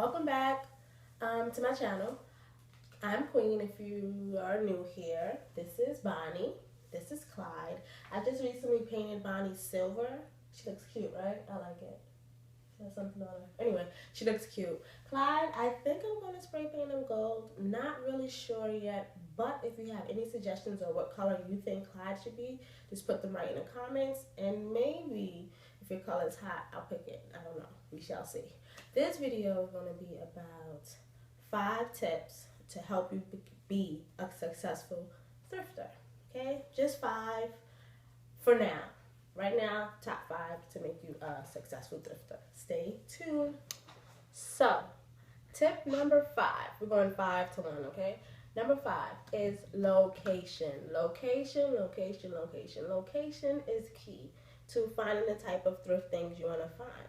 welcome back to my channel. I'm Queen if you are new here. This is Bonnie. This is Clyde. I just recently painted Bonnie silver. She looks cute, right? I like it. She has something on her. Anyway, she looks cute. Clyde, I think I'm going to spray paint him gold. Not really sure yet, but if you have any suggestions or what color you think Clyde should be, just put them right in the comments, and maybe if your color is hot, I'll pick it. I don't know. We shall see. This video is going to be about 5 tips to help you be a successful thrifter. Okay? Just 5 for now. Right now, top 5 to make you a successful thrifter. Stay tuned. So, tip number 5. We're going 5 to 1, okay? Number 5 is location. Location is key to finding the type of thrift things you want to find.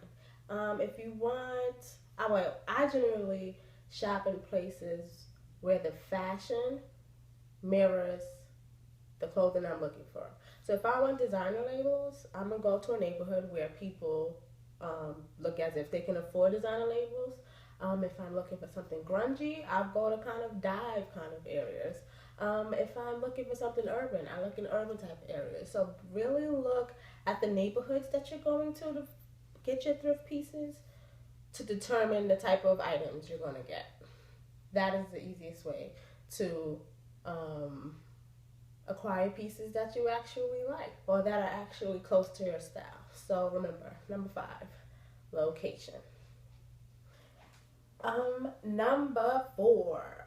If you want, I generally shop in places where the fashion mirrors the clothing I'm looking for. So if I want designer labels, I'm going to go to a neighborhood where people look as if they can afford designer labels. If I'm looking for something grungy, I'll go to kind of dive kind of areas. If I'm looking for something urban, I look in urban type areas. So really look at the neighborhoods that you're going to get your thrift pieces to determine the type of items you're going to get. That is the easiest way to acquire pieces that you actually like or that are actually close to your style. So remember, number 5, location. Number 4,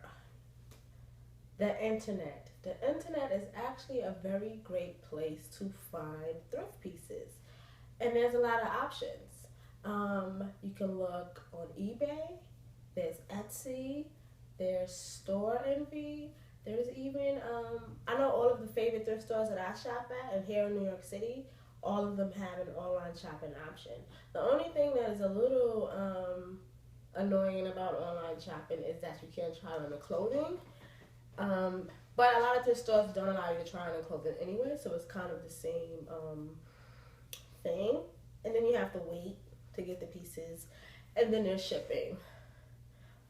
the internet. The internet is actually a very great place to find thrift pieces, and there's a lot of options. You can look on eBay, there's Etsy, there's Store Envy, there's even, I know all of the favorite thrift stores that I shop at, and here in New York City, all of them have an online shopping option. The only thing that is a little annoying about online shopping is that you can't try on the clothing. But a lot of thrift stores don't allow you to try on the clothing anyway, so it's kind of the same thing. And then you have to wait to get the pieces, and then there's shipping.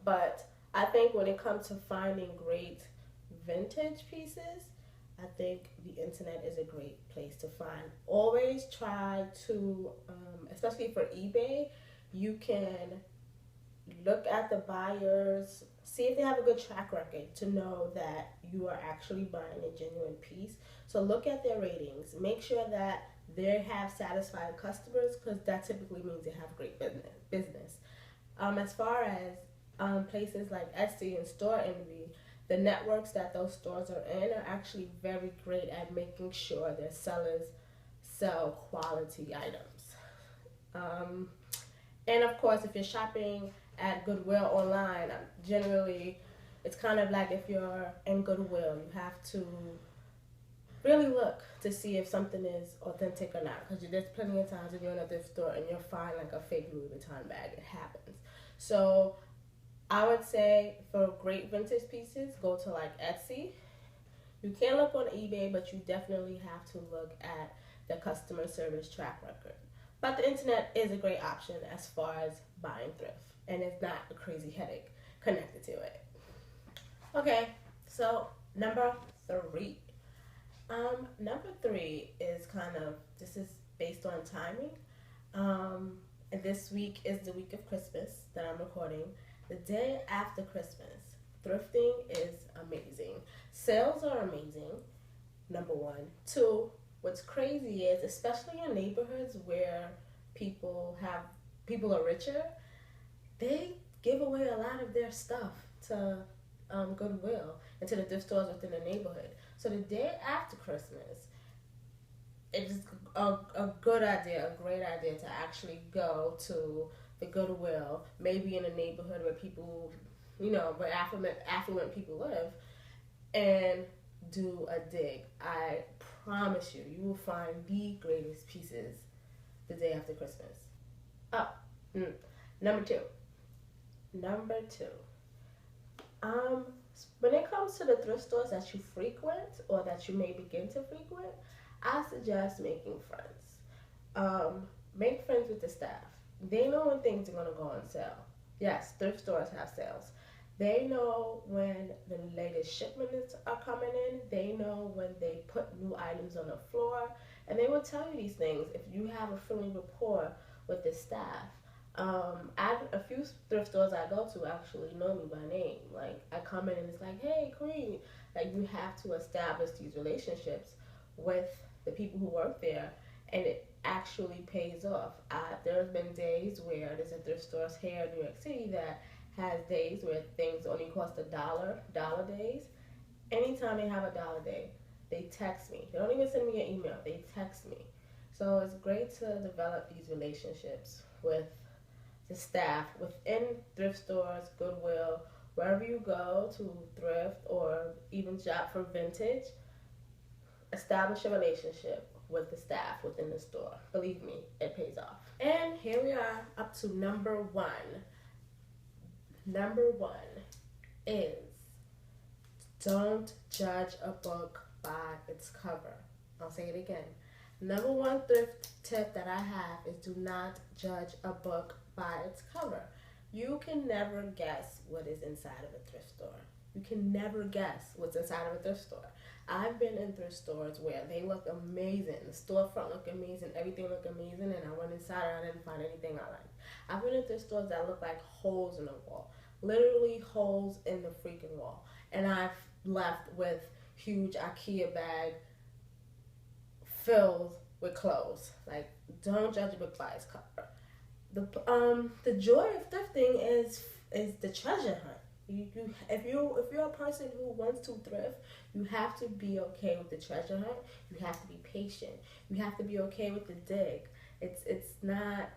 But I think when it comes to finding great vintage pieces, I think the internet is a great place to find. Always try to, especially for eBay, you can look at the buyers, see if they have a good track record to know that you are actually buying a genuine piece. So look at their ratings. Make sure that they have satisfied customers, because that typically means they have great business. As far as places like Etsy and Store Envy, the networks that those stores are in are actually very great at making sure their sellers sell quality items. And of course, if you're shopping at Goodwill online, generally it's kind of like if you're in Goodwill, you have to really look to see if something is authentic or not, because there's plenty of times when you're in a thrift store and you'll find like a fake Louis Vuitton bag. It happens. So I would say for great vintage pieces, go to like Etsy. You can look on eBay, but you definitely have to look at the customer service track record. But the internet is a great option as far as buying thrift, and it's not a crazy headache connected to it. Okay, so number 3. Number 3 is this is based on timing. And this week is the week of Christmas that I'm recording. The day after Christmas, thrifting is amazing. Sales are amazing, number 1. 2, what's crazy is, especially in neighborhoods where people are richer, they give away a lot of their stuff to Goodwill and to the thrift stores within the neighborhood. So the day after Christmas, it's a good idea, a great idea to actually go to the Goodwill, maybe in a neighborhood where people, where affluent people live, and do a dig. I promise you, you will find the greatest pieces the day after Christmas. Number 2. When it comes to the thrift stores that you frequent or that you may begin to frequent, I suggest making friends. Make friends with the staff. They know when things are going to go on sale. Yes, thrift stores have sales. They know when the latest shipments are coming in. They know when they put new items on the floor. And they will tell you these things if you have a friendly rapport with the staff. A few thrift stores I go to actually know me by name. Like, I come in and it's like, hey, Queen. Like, you have to establish these relationships with the people who work there, and it actually pays off. There's been days where there's a thrift store here in New York City that has days where things only cost dollar days. Anytime they have a dollar day, they text me. They don't even send me an email, they text me. So it's great to develop these relationships with the staff within thrift stores, Goodwill, wherever you go to thrift or even shop for vintage. Establish a relationship with the staff within the store. Believe me, it pays off. And here we are up to number one. Number one is don't judge a book by its cover. I'll say it again. Number one thrift tip that I have is do not judge a book by its cover. You can never guess what is inside of a thrift store. You can never guess what's inside of a thrift store. I've been in thrift stores where they look amazing. The storefront look amazing. Everything look amazing. And I went inside and I didn't find anything I liked. I've been in thrift stores that look like holes in the wall. Literally holes in the freaking wall. And I've left with huge IKEA bag filled with clothes. Like, don't judge a book by its cover. The joy of thrifting is the treasure hunt. If you're a person who wants to thrift, you have to be okay with the treasure hunt. You have to be patient. You have to be okay with the dig. It's not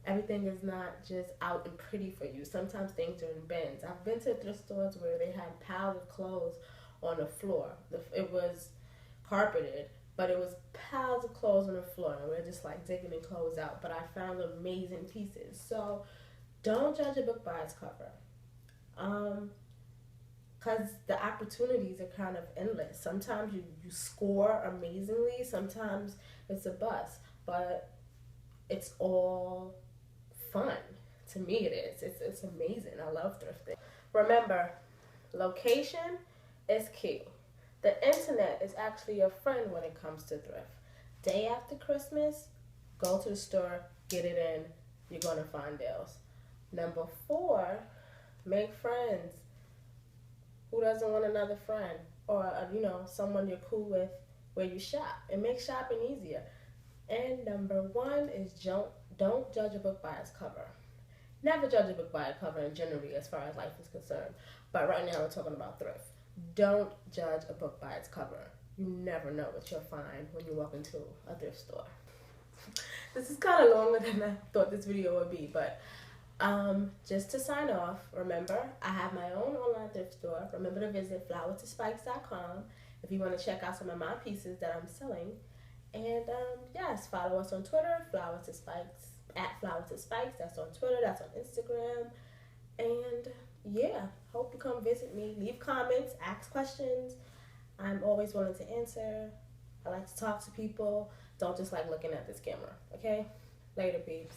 everything is not just out and pretty for you. Sometimes things are in bins. I've been to thrift stores where they had piles of clothes on the floor. It was carpeted, but it was piles of clothes on the floor, and we're just like digging the clothes out. But I found amazing pieces. So don't judge a book by its cover. Because the opportunities are kind of endless. Sometimes you score amazingly, sometimes it's a bust, but it's all fun. To me, it is. It's amazing. I love thrifting. Remember, location is key. The internet is actually a friend when it comes to thrift. Day after Christmas, go to the store, get it in. You're going to find deals. Number 4, make friends. Who doesn't want another friend? Or, someone you're cool with where you shop. It makes shopping easier. And number 1 is don't judge a book by its cover. Never judge a book by its cover, and generally, as far as life is concerned. But right now, we're talking about thrift. Don't judge a book by its cover. You never know what you'll find when you walk into a thrift store. This is kind of longer than I thought this video would be, but just to sign off, remember, I have my own online thrift store. Remember to visit flowertospikes.com if you want to check out some of my pieces that I'm selling. And yes, follow us on Twitter, Flower to Spikes, at Flower to Spikes. That's on Twitter, that's on Instagram. And yeah, hope you come visit me. Leave comments, ask questions. I'm always willing to answer. I like to talk to people. Don't just like looking at this camera, okay? Later, peeps.